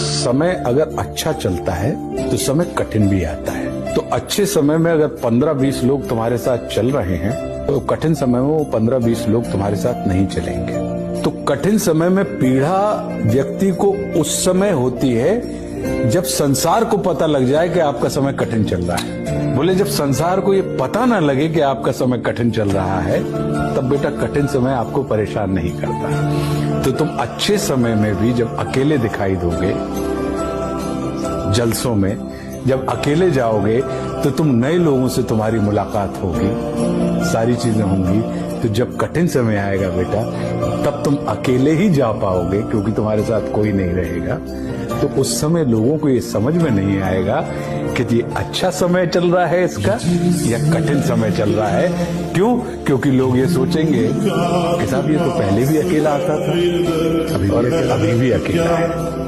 समय अगर अच्छा चलता है तो समय कठिन भी आता है। तो अच्छे समय में अगर 15-20 लोग तुम्हारे साथ चल रहे हैं तो कठिन समय में वो 15-20 लोग तुम्हारे साथ नहीं चलेंगे। तो कठिन समय में पीड़ा व्यक्ति को उस समय होती है जब संसार को पता लग जाए कि आपका समय कठिन चल रहा है। बोले जब संसार को ये पता ना लगे कि आपका समय कठिन चल रहा है तब बेटा कठिन समय आपको परेशान नहीं करता। तो तुम अच्छे समय में भी जब अकेले दिखाई दोगे, जलसों में जब अकेले जाओगे तो तुम नए लोगों से तुम्हारी मुलाकात होगी, सारी चीजें होंगी। तो जब कठिन समय आएगा बेटा तब तुम अकेले ही जा पाओगे क्योंकि तुम्हारे साथ कोई नहीं रहेगा। तो उस समय लोगों को ये समझ में नहीं आएगा कि ये अच्छा समय चल रहा है इसका या कठिन समय चल रहा है। क्यों? क्योंकि लोग ये सोचेंगे कि साहब ये तो पहले भी अकेला आता था, अभी भी अकेला है।